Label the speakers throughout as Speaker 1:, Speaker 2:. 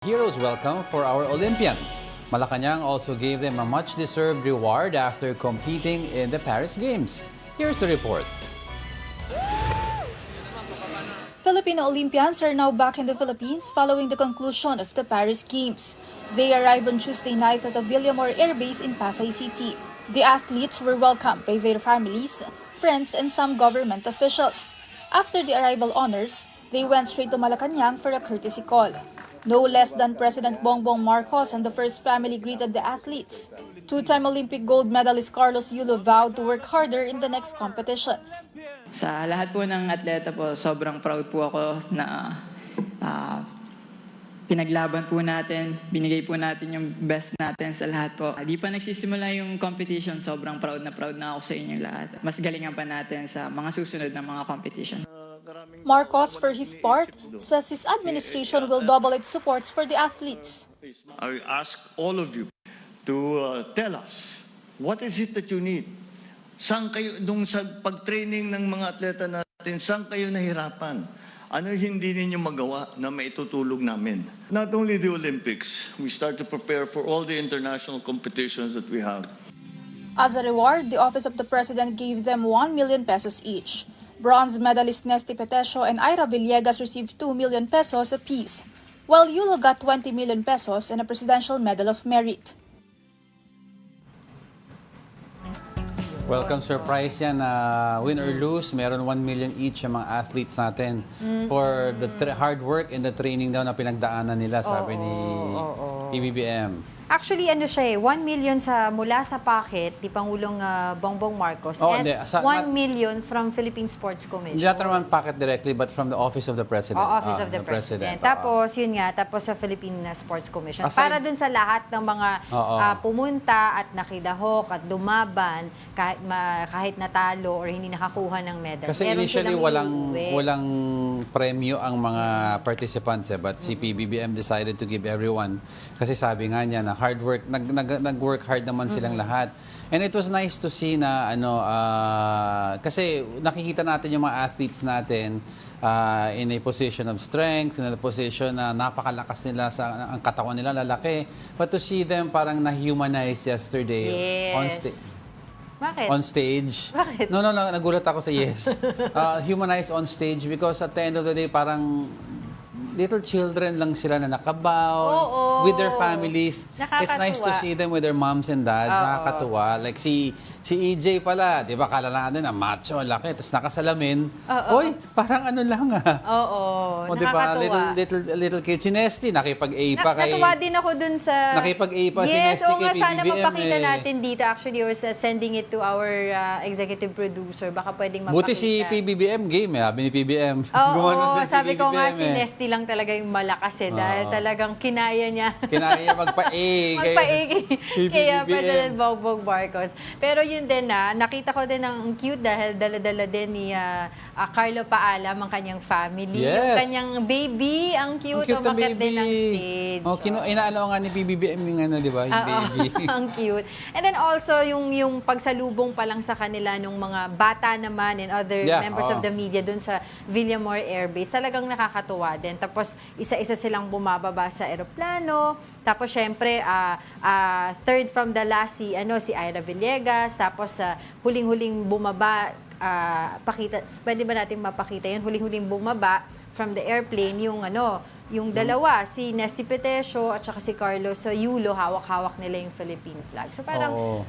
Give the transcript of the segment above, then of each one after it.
Speaker 1: Heroes welcome for our Olympians. Malacanang also gave them a much-deserved reward after competing in the Paris Games. Here's the report.
Speaker 2: Filipino Olympians are now back in the Philippines following the conclusion of the Paris Games. They arrived on Tuesday night at the Villamor Air Base in Pasay City. The athletes were welcomed by their families, friends, and some government officials. After the arrival honors, they went straight to Malacanang for a courtesy call. No less than President Bongbong Marcos and the first family greeted the athletes. Two-time Olympic gold medalist Carlos Yulo vowed to work harder in the next competitions.
Speaker 3: Sa lahat po ng atleta po, sobrang proud po ako na pinaglaban po natin, binigay po natin yung best natin sa lahat po. Di pa nagsisimula yung competition, sobrang proud na ako sa inyong lahat. Mas galingan pa natin sa mga susunod na mga competition.
Speaker 2: Marcos, for his part, says his administration will double its supports for the athletes.
Speaker 4: I ask all of you to tell us, what is it that you need? Saan kayo, nung sa pag-training ng mga atleta natin, saan kayo nahirapan? Ano hindi ninyo magawa na maitutulong namin? Not only the Olympics, we start to prepare for all the international competitions that we have.
Speaker 2: As a reward, the Office of the President gave them 1 million pesos each. Bronze medalist Nesty Petesio and Ira Villegas received 2 million pesos apiece, while Yulo got 20 million pesos and a Presidential Medal of Merit.
Speaker 1: Welcome surprise yan. Win or lose, meron 1 million each ang mga athletes natin for the hard work and the training daw na pinagdaanan nila, sabi ni PBBM.
Speaker 5: Actually, ano siya 1 million mula sa pocket ni Pangulong Bongbong Marcos and
Speaker 1: hindi.
Speaker 5: 1 million from Philippine Sports Commission.
Speaker 1: Hindi natin naman pocket directly but from the Office of the President.
Speaker 5: Office of the President. Tapos, yun nga, tapos sa Philippine Sports Commission. Para dun sa lahat ng mga pumunta at nakidahok at dumaban kahit natalo or hindi nakakuha ng medal.
Speaker 1: Kasi initially walang premyo ang mga participants but si PBBM decided to give everyone kasi sabi nga niya na hard work, nag-work hard naman silang lahat. And it was nice to see na kasi nakikita natin yung mga athletes natin in a position of strength, in a position na napakalakas nila ang katawan nila lalaki. But to see them parang na-humanize yesterday on stage.
Speaker 5: Bakit?
Speaker 1: On stage.
Speaker 5: Bakit?
Speaker 1: No, nagulat ako sa yes. Humanized on stage because at the end of the day, parang little children lang sila na nakabow with their families. It's nice to see them with their moms and dads. Nakakatuwa. Like si EJ pala, di ba, kala natin na macho, laki, tapos nakasalamin. Oy, parang ano lang
Speaker 5: nakakatuwa.
Speaker 1: Little kid. Si Nesty, nakipag-A pa kay...
Speaker 5: Natuwa din ako dun sa...
Speaker 1: Nakipag-A pa si
Speaker 5: Nesty
Speaker 1: kay PBBM.
Speaker 5: Sana mapakita natin dito. Actually, I was sending it to our executive producer. Baka pwedeng mapakita.
Speaker 1: Buti si PBBM game sabi ni PBM.
Speaker 5: Sabi ko nga si Nesty lang talaga yung malakas dahil talagang kinaya niya.
Speaker 1: Kinaya niya magpa-A.
Speaker 5: Kaya President Bongbong Marcos. Pero yun din nakita ko din ang cute dahil dala-dala din ni Carlo Paalam ang kanyang family.
Speaker 1: Yes.
Speaker 5: Yung kanyang baby, ang cute. Umakyat din ng stage.
Speaker 1: Inaalaw nga ni PBBM yung di ba? Yung baby.
Speaker 5: Ang cute. And then also, yung pagsalubong pa lang sa kanila nung mga bata naman and other members of the media dun sa Villamor Air Base, talagang nakakatuwa din. Tapos, isa-isa silang bumababa sa eroplano. Tapos, syempre, third from the last si Ira Villegas. Tapos, huling-huling bumaba, pwede ba natin mapakita yun? Huling-huling bumaba from the airplane, yung dalawa, si Nesty Petesio at saka si Carlos Yulo, hawak-hawak nila yung Philippine flag. So parang,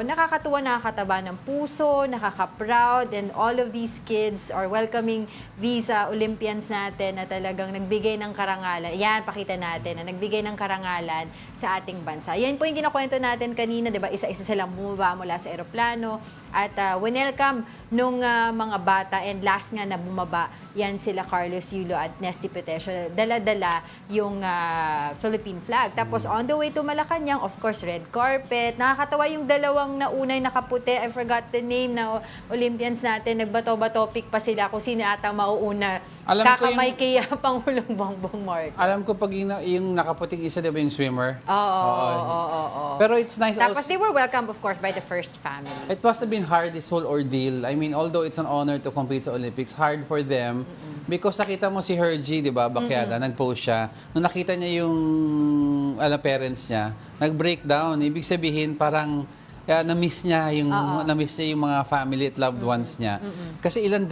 Speaker 5: nakakatuwa, nakakataba ng puso, nakaka-proud, and all of these kids are welcoming these Olympians natin na talagang nagbigay ng karangalan. Yan, pakita natin, na nagbigay ng karangalan sa ating bansa. Yan po yung kinakwento natin kanina, di ba? Isa-isa silang bumaba mula sa eroplano at winelcome nung mga bata, and last nga na bumaba, yan sila Carlos Yulo at Nesty Petesio. Dala-dala yung Philippine flag. Tapos on the way to Malacanang, of course, red carpet. Nakakatawa yung dalawang naunay nakaputi. I forgot the name na Olympians natin. Nagbato-bato pick pa sila kung sino ata mauuna. Kakamay kay Pangulong Bongbong Marcos.
Speaker 1: Alam ko pag yung nakaputing isa, di ba yung swimmer?
Speaker 5: Oo.
Speaker 1: Pero it's nice
Speaker 5: Tapos
Speaker 1: also.
Speaker 5: they were welcomed, of course, by the first family.
Speaker 1: It must have been hard, this whole ordeal. I mean, although it's an honor to compete sa Olympics, hard for them Because nakita mo si Hergie, di ba, Bakyada, nag-post siya. Nung nakita niya yung parents niya, nag-breakdown. Ibig sabihin, parang na-miss niya yung mga family at loved ones niya. Kasi ilang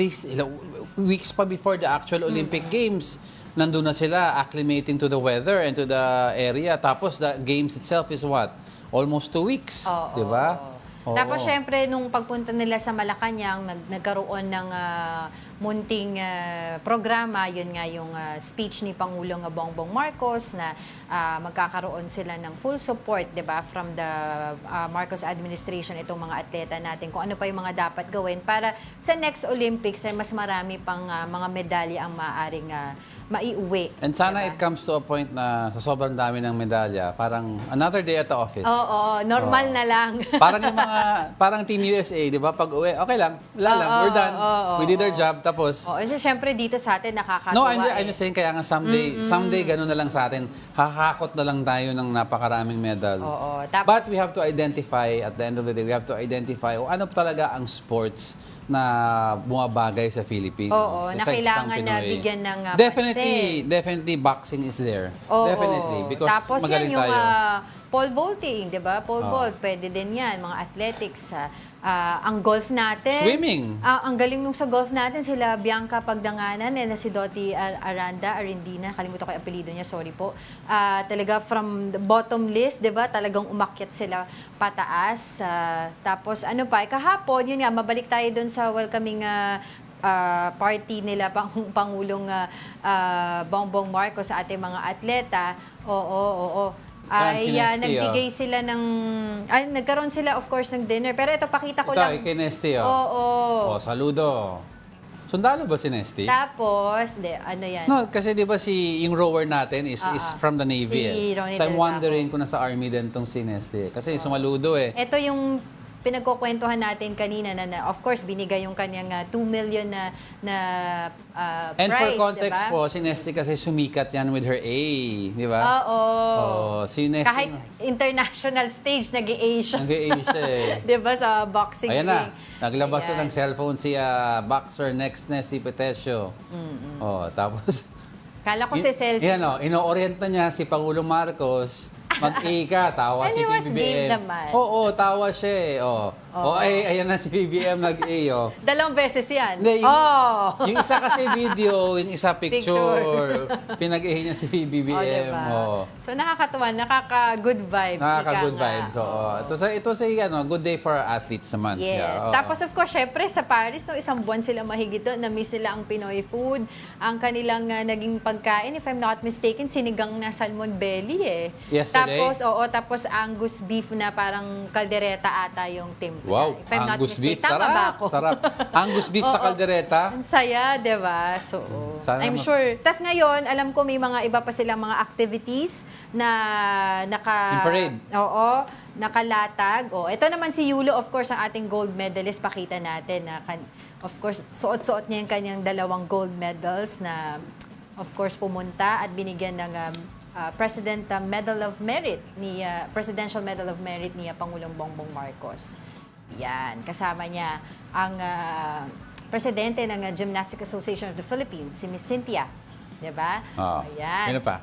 Speaker 1: weeks pa before the actual Olympic Games, nandun na sila acclimating to the weather and to the area. Tapos the games itself is what? Almost 2 weeks, di ba?
Speaker 5: Tapos syempre nung pagpunta nila sa Malacanang, nagkaroon ng munting programa, yun nga yung speech ni Pangulong Bongbong Marcos na magkakaroon sila ng full support, 'di ba, from the Marcos administration itong mga atleta natin kung ano pa yung mga dapat gawin para sa next Olympics ay mas marami pang mga medalya ang maaaring maiuwi.
Speaker 1: And sana
Speaker 5: diba?
Speaker 1: it comes to a point na sa sobrang dami ng medalya, parang another day at the office.
Speaker 5: Oo, normal na lang.
Speaker 1: Parang Team USA, di ba? Pag uwi, okay lang, wala lang, we're done. We did our job, tapos...
Speaker 5: Kasi syempre dito sa atin nakakatuwa.
Speaker 1: No, I'm just saying, kaya nga someday ganun na lang sa atin, hakakot na lang tayo ng napakaraming medal. But we have to identify, at the end of the day, we have to identify ano talaga ang sports na bumabagay sa Philippines.
Speaker 5: Na kailangan na bigyan ng
Speaker 1: Definitely boxing is there. Definitely. Because
Speaker 5: tapos
Speaker 1: magaling
Speaker 5: yan yung
Speaker 1: tayo.
Speaker 5: pole vaulting, di ba? Pole vault, pwede din yan. Mga athletics. Ang golf natin.
Speaker 1: Swimming.
Speaker 5: Ang galing nung sa golf natin, sila Bianca Pagdanganan na si Dottie Arindina. Kalimutan ko yung apelido niya, sorry po. Talaga from the bottom list, di ba? Talagang umakyat sila pataas. Tapos ano pa, kahapon, yun nga, mabalik tayo dun sa welcoming party nila Pangulong Bongbong Marcos sa ating mga atleta. Nagbigay sila ng... nagkaroon sila, of course, ng dinner. Pero ito, pakita ko lang.
Speaker 1: Ito, kay Nesty, saludo. Sundalo ba si Nesty?
Speaker 5: Tapos, ano yan?
Speaker 1: No, kasi di ba yung rower natin is from the Navy.
Speaker 5: Si Ronnie
Speaker 1: So I'm
Speaker 5: Del
Speaker 1: wondering kung nasa Army din tong si Nesty. Kasi sumaludo eh.
Speaker 5: Ito yung pinagkukwentuhan natin kanina na of course, binigay yung kanyang 2 million na
Speaker 1: And
Speaker 5: prize,
Speaker 1: for context
Speaker 5: diba?
Speaker 1: po, si Nesty kasi sumikat yan with her A. Di ba? Si Nesty.
Speaker 5: Kahit international stage, nag-A siya.
Speaker 1: Nag-A siya eh.
Speaker 5: Di ba, sa boxing
Speaker 1: Ayan
Speaker 5: ring.
Speaker 1: na. Naglabas na ng cellphone si boxer next Nesty Petesio. Tapos...
Speaker 5: Kala ko si selfie.
Speaker 1: Yan ino-orient na niya si Pangulong Marcos. Mag-A ka, tawa si
Speaker 5: was game
Speaker 1: BBM.
Speaker 5: naman.
Speaker 1: Tawa siya eh. Ayan na si BBM nag-A.
Speaker 5: Dalawang beses yan.
Speaker 1: Hindi, yung isa kasi video, yung isa picture. Pinag-A niya si BBM.
Speaker 5: Diba? So nakakatuwa, nakaka-good vibes.
Speaker 1: Nakaka-good vibes. Ito sa good day for our athletes naman.
Speaker 5: Yes.
Speaker 1: Yeah,
Speaker 5: Tapos of course, syempre sa Paris, isang buwan sila mahigit doon. Na-miss nila ang Pinoy food. Ang kanilang naging pagkain, if I'm not mistaken, sinigang na salmon belly eh.
Speaker 1: Yesterday?
Speaker 5: Tapos Angus beef na parang kaldereta ata yung timpla.
Speaker 1: Wow,
Speaker 5: If I'm not
Speaker 1: Angus beef.
Speaker 5: mistaken. Tama ba ako?
Speaker 1: Sarap. Angus beef sa kaldereta.
Speaker 5: Ang saya, di ba? So,
Speaker 1: Sana
Speaker 5: I'm sure. Tapos ngayon, alam ko may mga iba pa silang mga activities na
Speaker 1: In parade.
Speaker 5: nakalatag. Ito naman si Yulo, of course, ang ating gold medalist. Pakita natin na, of course, suot-suot niya yung kanyang 2 gold medals na, of course, pumunta at binigyan ng Presidential Medal of Merit ni Pangulong Bongbong Marcos. Yan, kasama niya ang presidente ng Gymnastic Association of the Philippines, si Miss Cynthia. Diba? Ayan.
Speaker 1: Sino pa?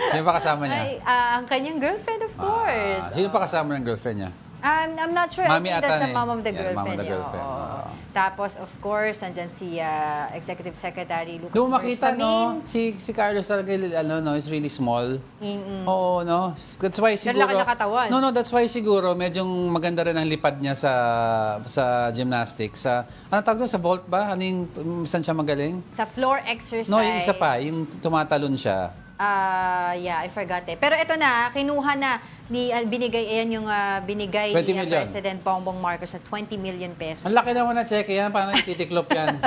Speaker 1: Sino pa kasama niya?
Speaker 5: Ang kanyang girlfriend, of course.
Speaker 1: Sino pa kasama ng girlfriend niya?
Speaker 5: I'm not sure.
Speaker 1: Mami
Speaker 5: I think that's
Speaker 1: ata
Speaker 5: the mom of the
Speaker 1: yeah,
Speaker 5: girlfriend.
Speaker 1: mom of the girlfriend.
Speaker 5: Tapos, of course, nandyan si Executive Secretary Lucas
Speaker 1: Doon makita,
Speaker 5: Bersamin.
Speaker 1: si Carlos talaga, is really small. Oo, no? That's why siguro...
Speaker 5: Laki ng katawan.
Speaker 1: No, that's why siguro medyo maganda rin ang lipad niya sa gymnastics. Ano tawag doon? Sa vault ba? Ano yung, saan siya magaling?
Speaker 5: Sa floor exercise.
Speaker 1: No, yung isa pa, yung tumatalon siya.
Speaker 5: I forgot eh. Pero ito na, kinuha na binigay binigay
Speaker 1: 20
Speaker 5: ni
Speaker 1: million.
Speaker 5: President Bongbong Marcos sa 20 million pesos.
Speaker 1: Ang laki naman na cheque yan, paano ititiklop yan?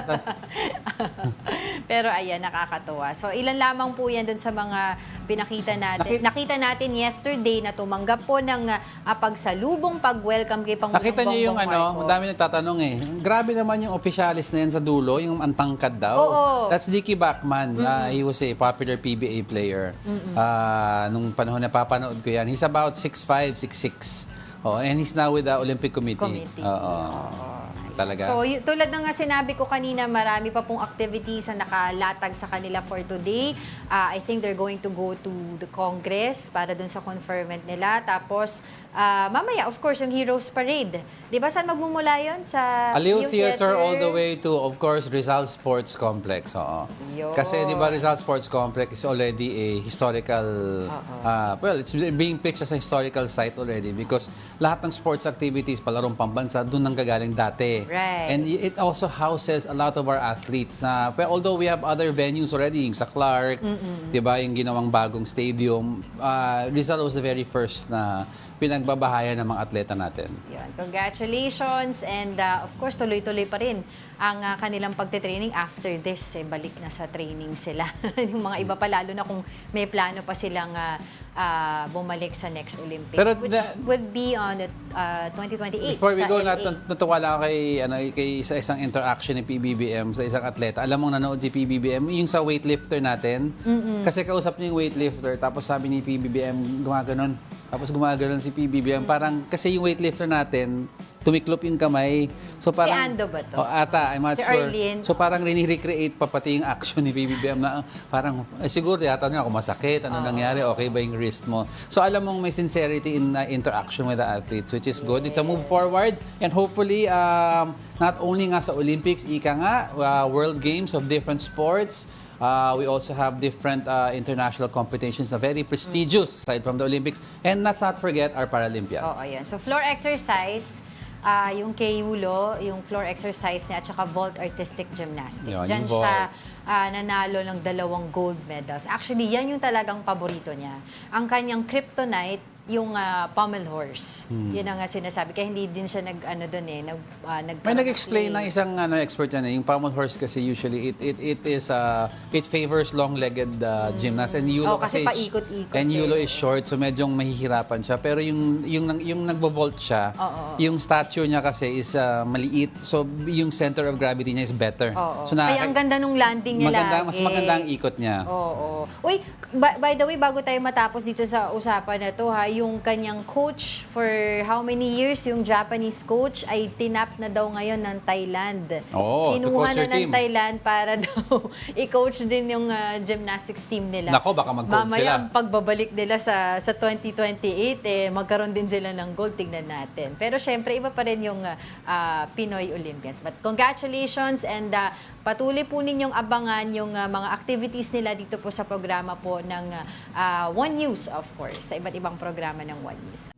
Speaker 5: Pero ayan, nakakatuwa. So ilan lamang po yan dun sa mga pinakita natin. Nakita natin yesterday na tumanggap po ng pagsalubong, pag-welcome kay Pangulong
Speaker 1: Nakita niyo yung
Speaker 5: Bongbong Marcos.
Speaker 1: ang dami nagtatanong eh. Grabe naman yung opisyalis na yan sa dulo, yung antangkad daw. That's Dickie Bachman. He was a popular PBA player. Nung panahon na papanood ko yan. He's about 6'5", 6'6". And he's now with the Olympic Committee. talaga.
Speaker 5: So, tulad ng nga sinabi ko kanina, marami pa pong activities na nakalatag sa kanila for today. I think they're going to go to the Congress para dun sa conferment nila. Tapos, mamaya, of course, yung Heroes Parade. Di ba saan magmumula yun? Sa
Speaker 1: Aliw Theater all the way to, of course, Rizal Sports Complex. Oo.
Speaker 5: Yun.
Speaker 1: Kasi di ba Rizal Sports Complex is already a historical, well, it's being pitched as a historical site already because lahat ng sports activities, palarong pambansa, doon nanggagaling dati.
Speaker 5: Right.
Speaker 1: And it also houses a lot of our athletes. Well, although we have other venues already, yung sa Clark, di ba, yung ginawang bagong stadium, Rizal was the very first na pinagbabahayan ng mga atleta natin.
Speaker 5: Yun. Congratulations and of course tuloy-tuloy pa rin ang kanilang pagte-training after this. Balik na sa training sila. Yung mga iba pa lalo na kung may plano pa silang bumalik sa next Olympics,
Speaker 1: Pero
Speaker 5: which would be on the 2028.
Speaker 1: Before we
Speaker 5: sa
Speaker 1: go,
Speaker 5: LA.
Speaker 1: natutuwa lang ako kay sa isang interaction ni PBBM sa isang atleta. Alam mong nanood si PBBM, yung sa weightlifter natin. Kasi kausap niya yung weightlifter, tapos sabi ni PBBM, gumaganon. Tapos gumaganon si PBBM. Parang, kasi yung weightlifter natin, tumiklop yung kamay. So parang,
Speaker 5: Ando ba to?
Speaker 1: Ata, I'm not
Speaker 5: Si
Speaker 1: sure.
Speaker 5: Arlene?
Speaker 1: So parang rini-recreate pa pati yung action ni PBBM na parang, siguro yata niya kung masakit, ano nangyari, okay ba yung wrist mo. So alam mong may sincerity in interaction with the athletes, which is good. It's a move forward and hopefully, not only nga sa Olympics, ika nga, World Games of different sports, we also have different international competitions na very prestigious aside from the Olympics. And let's not forget our Paralympians.
Speaker 5: Oo, ayan. So, floor exercise, yung kay Yulo, yung floor exercise niya, at saka vault artistic gymnastics.
Speaker 1: Yun,
Speaker 5: Diyan
Speaker 1: yung vault.
Speaker 5: siya nanalo ng 2 gold medals. Actually, yan yung talagang paborito niya. Ang kanyang kryptonite, yung pommel horse. Yun ang sinasabi. Kaya hindi din siya
Speaker 1: May nag-explain ng isang expert yan, yung pommel horse kasi usually it favors long-legged gymnasts and Yulo
Speaker 5: kasi
Speaker 1: is-
Speaker 5: paikot-ikot
Speaker 1: and Yulo
Speaker 5: eh.
Speaker 1: is short so medyong mahihirapan siya pero yung nagvo-vault siya, yung stature niya kasi is maliit so yung center of gravity niya is better.
Speaker 5: Oo.
Speaker 1: So
Speaker 5: Kaya ang ganda nung landing niya
Speaker 1: mas
Speaker 5: lagi.
Speaker 1: maganda ang ikot niya.
Speaker 5: Oo. Uy, by the way, bago tayo matapos dito sa usapan na to, yung kanyang coach for how many years, yung Japanese coach, ay tinap na daw ngayon ng Thailand.
Speaker 1: Oo, to
Speaker 5: Kinuha
Speaker 1: coach
Speaker 5: na
Speaker 1: your
Speaker 5: ng
Speaker 1: team.
Speaker 5: Thailand para daw i-coach din yung gymnastics team nila.
Speaker 1: Nako, baka mag-gold
Speaker 5: Mamaya,
Speaker 1: sila.
Speaker 5: ang pagbabalik nila sa 2028, magkaroon din sila ng gold. Tignan natin. Pero syempre, iba pa rin yung Pinoy Olympians. But congratulations and patuloy po ninyong abangan yung mga activities nila dito po sa programa po ng One News, of course, sa iba't ibang programa ng One News.